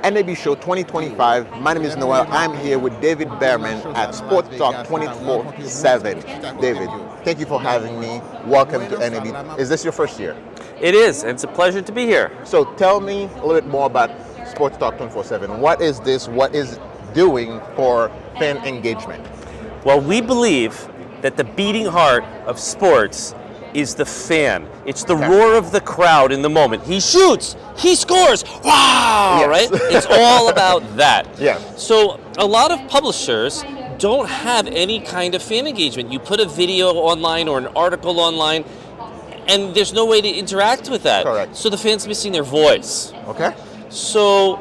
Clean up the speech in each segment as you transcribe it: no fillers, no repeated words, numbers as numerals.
NAB Show 2025. My name is Noel. I'm here with David Berman at Sports Talk 24/7. David, thank you for having me. Welcome to NAB. Is this your first year? It is, and it's a pleasure to be here. So tell me a little bit more about Sports Talk 24/7. What is this? What is it doing for fan engagement? Well, we believe that the beating heart of sports is the fan. It's the roar of the crowd in the moment. He shoots, he scores, wow, Yes. right? It's all about that. Yeah. So a lot of publishers don't have any kind of fan engagement. You put a video online or an article online, and there's no way to interact with that. Correct. So the fan's missing their voice. Okay. So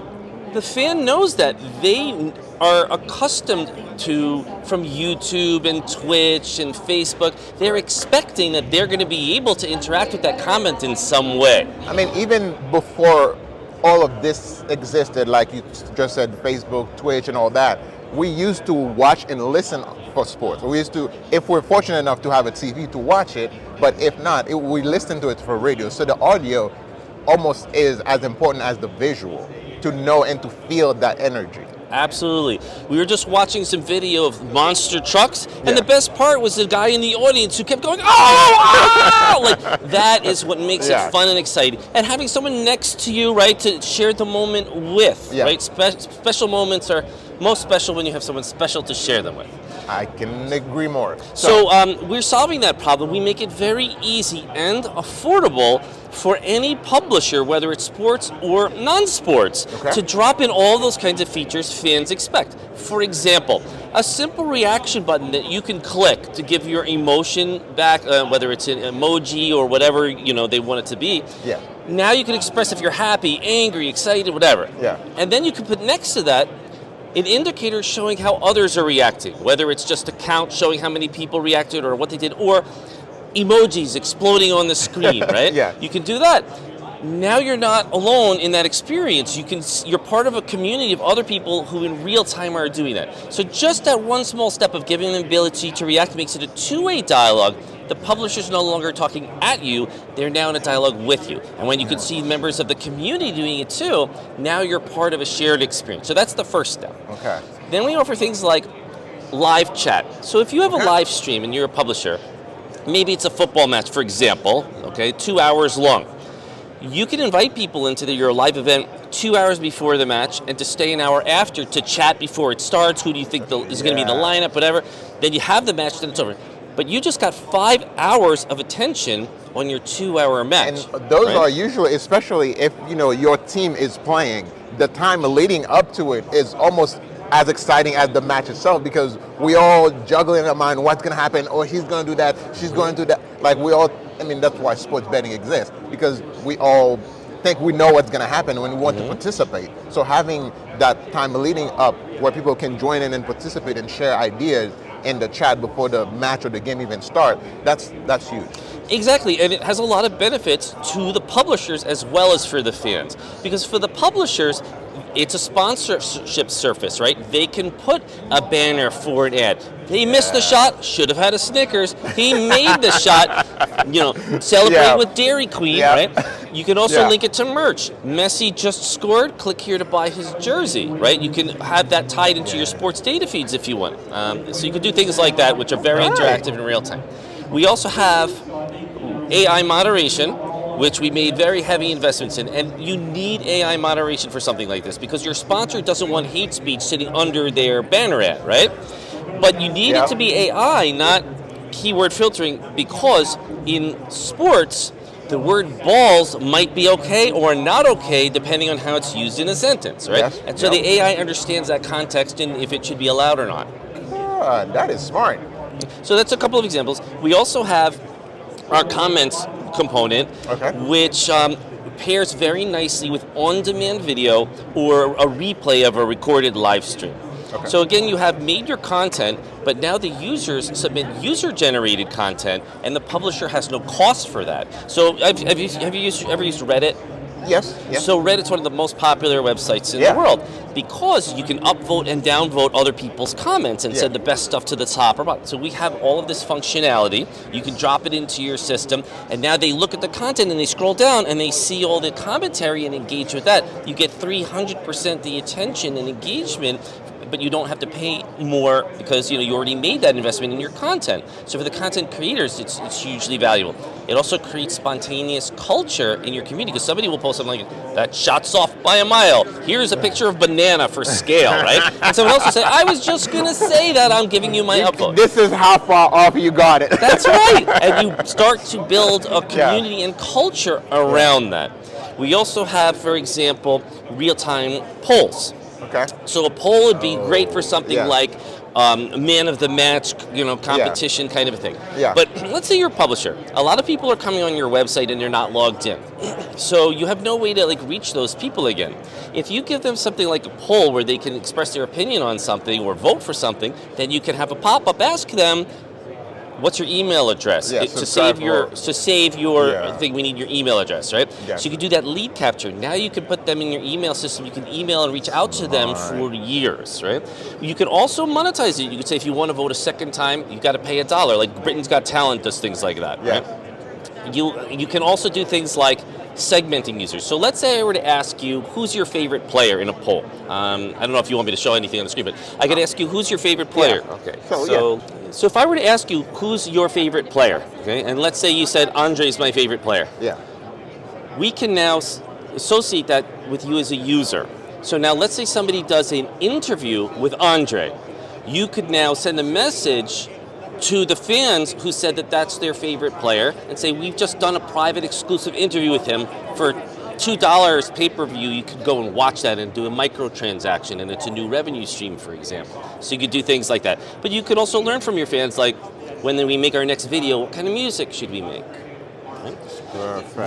the fan knows that. They are accustomed to, from YouTube and Twitch and Facebook, they're expecting that they're going to be able to interact with that comment in some way. I mean, even before all of this existed, like you just said, Facebook, Twitch, and all that, we used to watch and listen for sports. We used to, if we're fortunate enough to have a TV to watch it, but if not, we listen to it for radio. So the audio almost is as important as the visual to know and to feel that energy. Absolutely. We were just watching some video of monster trucks, and the best part was the guy in the audience who kept going, oh! Like, that is what makes it fun and exciting. And having someone next to you, right, to share the moment with, right? Special moments are most special when you have someone special to share them with. I can agree more. So we're solving that problem. We make it very easy and affordable for any publisher, whether it's sports or non-sports, to drop in all those kinds of features fans expect. For example, a simple reaction button that you can click to give your emotion back, whether it's an emoji or whatever they want it to be. Yeah. Now you can express if you're happy, angry, excited, whatever. Yeah. And then you can put next to that an indicator showing how others are reacting, whether it's just a count showing how many people reacted or what they did, or emojis exploding on the screen, right? Yeah. You can do that. Now you're not alone in that experience. You're part of a community of other people who in real time are doing that. So just that one small step of giving them the ability to react makes it a two-way dialogue. The publisher's no longer talking at you, they're now in a dialogue with you. And when you can see members of the community doing it too, now you're part of a shared experience. So that's the first step. Okay. Then we offer things like live chat. So if you have a live stream and you're a publisher, maybe it's a football match, for example, 2 hours long. You can invite people into your live event 2 hours before the match and to stay an hour after to chat before it starts. Who do you think is going to be the lineup, whatever. Then you have the match, then it's over. But you just got 5 hours of attention on your 2 hour match. And those are usually, especially if your team is playing, the time leading up to it is almost as exciting as the match itself, because we all juggle in our mind what's going to happen. Oh, he's going to do that, she's going to do that. Like that's why sports betting exists, because we all think we know what's going to happen when we want to participate. So having that time leading up where people can join in and participate and share ideas in the chat before the match or the game even start, that's huge. Exactly, and it has a lot of benefits to the publishers as well as for the fans. Because for the publishers, it's a sponsorship surface, right? They can put a banner for an ad. He missed the shot, should have had a Snickers. He made the shot, celebrate with Dairy Queen, right? You can also link it to merch. Messi just scored, click here to buy his jersey, right? You can have that tied into your sports data feeds if you want. So you can do things like that, which are very interactive in real time. We also have AI moderation, which we made very heavy investments in. And you need AI moderation for something like this, because your sponsor doesn't want hate speech sitting under their banner ad, right? But you need it to be AI, not keyword filtering, because in sports, the word balls might be okay or not okay depending on how it's used in a sentence, right? Yes. And so the AI understands that context and if it should be allowed or not. That is smart. So that's a couple of examples. We also have our comments component, which pairs very nicely with on-demand video or a replay of a recorded live stream. So again, you have made your content, but now the users submit user-generated content, and the publisher has no cost for that. So have you ever used Reddit? Yes. Yes. So Reddit's one of the most popular websites in the world because you can upvote and downvote other people's comments and send the best stuff to the top or bottom. So we have all of this functionality. You can drop it into your system, and now they look at the content and they scroll down and they see all the commentary and engage with that. You get 300% the attention and engagement, but you don't have to pay more because you already made that investment in your content. So for the content creators, it's hugely valuable. It also creates spontaneous culture in your community because somebody will post something like, that shot's off by a mile. Here's a picture of banana for scale, right? And someone else will say, I was just going to say that, I'm giving you my upvote. This is how far off you got it. That's right. And you start to build a community and culture around that. We also have, for example, real-time polls. Okay. So a poll would be great for something like man of the match, competition kind of a thing. Yeah. But let's say you're a publisher. A lot of people are coming on your website and they're not logged in. So you have no way to reach those people again. If you give them something like a poll where they can express their opinion on something or vote for something, then you can have a pop-up ask them, what's your email address? To save your thing, we need your email address, right? Yeah. So you can do that lead capture. Now you can put them in your email system. You can email and reach out to them for years, right? You can also monetize it. You can say if you want to vote a second time, you've got to pay $1. Like Britain's Got Talent does things like that, right? You can also do things like segmenting users. So let's say I were to ask you, who's your favorite player in a poll? I don't know if you want me to show anything on the screen, but I could ask you, who's your favorite player? Yeah. Okay. So if I were to ask you, who's your favorite player? Okay, and let's say you said Andre's my favorite player. Yeah. We can now associate that with you as a user. So now let's say somebody does an interview with Andre. You could now send a message to the fans who said that that's their favorite player and say, we've just done a private exclusive interview with him for $2 pay-per-view. You could go and watch that and do a microtransaction, and it's a new revenue stream, for example. So you could do things like that. But you could also learn from your fans, like when we make our next video, what kind of music should we make? Right?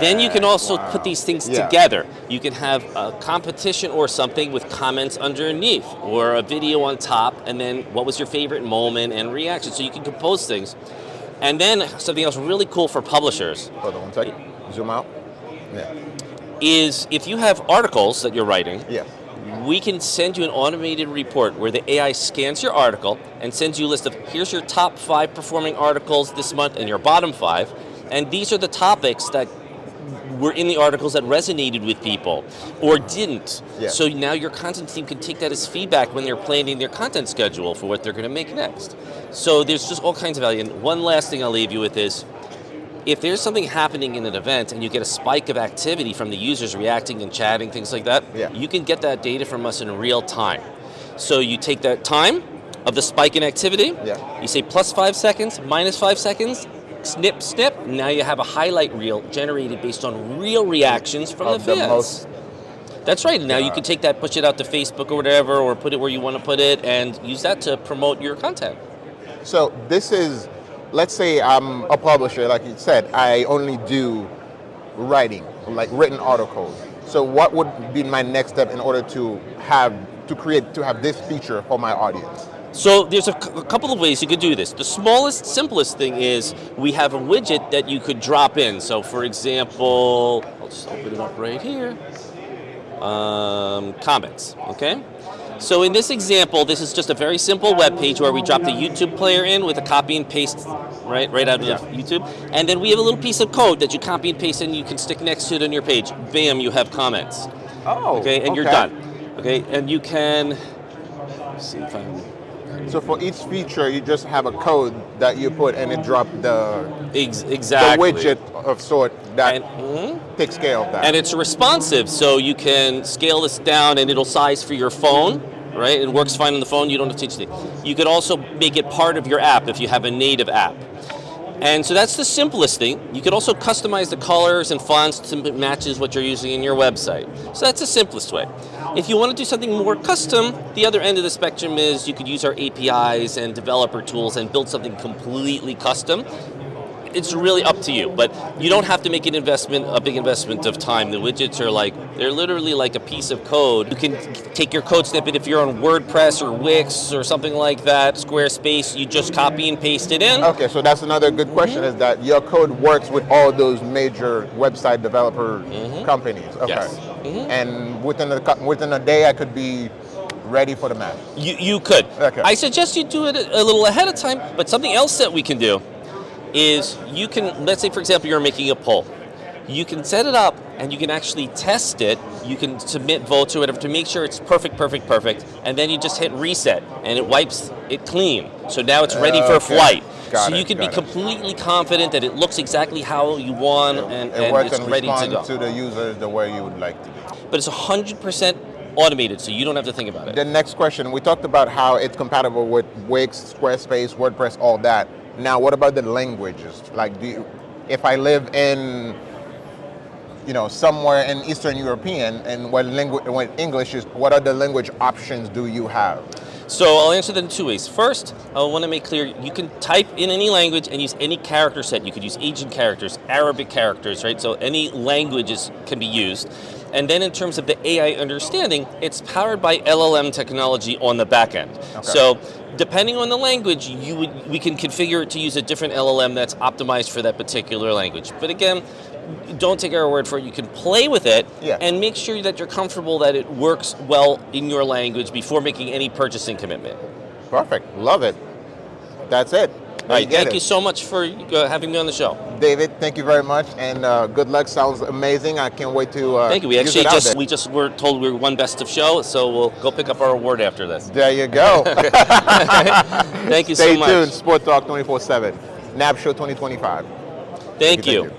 Then you can also put these things together. You can have a competition or something with comments underneath, or a video on top, and then what was your favorite moment and reaction. So you can compose things. And then something else really cool for publishers. Hold on one second. Zoom out. Yeah. Is if you have articles that you're writing, we can send you an automated report where the AI scans your article and sends you a list of, here's your top 5 performing articles this month and your bottom 5. And these are the topics that were in the articles that resonated with people or didn't. Yeah. So now your content team can take that as feedback when they're planning their content schedule for what they're going to make next. So there's just all kinds of value. And one last thing I'll leave you with is, if there's something happening in an event and you get a spike of activity from the users reacting and chatting, things like that, you can get that data from us in real time. So you take that time of the spike in activity, you say plus 5 seconds, minus 5 seconds, snip, snip. Now you have a highlight reel generated based on real reactions from the fans. That's right. Now you can take that, push it out to Facebook or whatever, or put it where you want to put it, and use that to promote your content. So this is, let's say I'm a publisher, like you said, I only do writing, like written articles. So what would be my next step in order to have this feature for my audience? So there's a couple of ways you could do this. The smallest, simplest thing is we have a widget that you could drop in. So for example, I'll just open it up right here. Comments, okay? So in this example, this is just a very simple web page where we drop the YouTube player in with a copy and paste right out of YouTube. And then we have a little piece of code that you copy and paste and you can stick next to it on your page. Bam, you have comments. Oh, okay, and you're done. Okay, and you can, let's see if I'm... So for each feature, you just have a code that you put and it drops the exactly the widget of sort that takes care of that. And it's responsive, so you can scale this down and it'll size for your phone, right? It works fine on the phone, you don't have to teach it. You could also make it part of your app if you have a native app. And so that's the simplest thing. You could also customize the colors and fonts to matches what you're using in your website. So that's the simplest way. If you want to do something more custom, the other end of the spectrum is you could use our APIs and developer tools and build something completely custom. it's really up to you, but you don't have to make a big investment of time. The widgets they're literally like a piece of code. You can take your code snippet if you're on WordPress or Wix or something like that, Squarespace, you just copy and paste it in. Okay, so that's another good question, is that your code works with all those major website developer companies. Okay. Yes. And within a day I could be ready for the match. You could. Okay. I suggest you do it a little ahead of time, but something else that we can do is you can, let's say for example you're making a poll. You can set it up and you can actually test it. You can submit votes or whatever to make sure it's perfect, and then you just hit reset and it wipes it clean. So now it's ready for flight. So you can be completely confident that it looks exactly how you want and it's ready to go. To the users the way you would like to be. But it's 100% automated, so you don't have to think about it. The next question, we talked about how it's compatible with Wix, Squarespace, WordPress, all that. Now, what about the languages? Like, if I live in, somewhere in Eastern European, and when English is, what other language options do you have? So I'll answer that in two ways. First, I want to make clear you can type in any language and use any character set. You could use Asian characters, Arabic characters, right? So any languages can be used. And then in terms of the AI understanding, it's powered by LLM technology on the back end. Okay. So depending on the language, we can configure it to use a different LLM that's optimized for that particular language. But again, don't take our word for it. You can play with it and make sure that you're comfortable that it works well in your language before making any purchasing commitment. Perfect. Love it. That's it. All right, thank you so much for having me on the show. David, thank you very much, and good luck. Sounds amazing. I can't wait to thank you. We actually just were told we were best of show, so we'll go pick up our award after this. There you go. Thank you so much. Stay tuned. Sport Talk 24/7. NAB Show 2025. Thank you.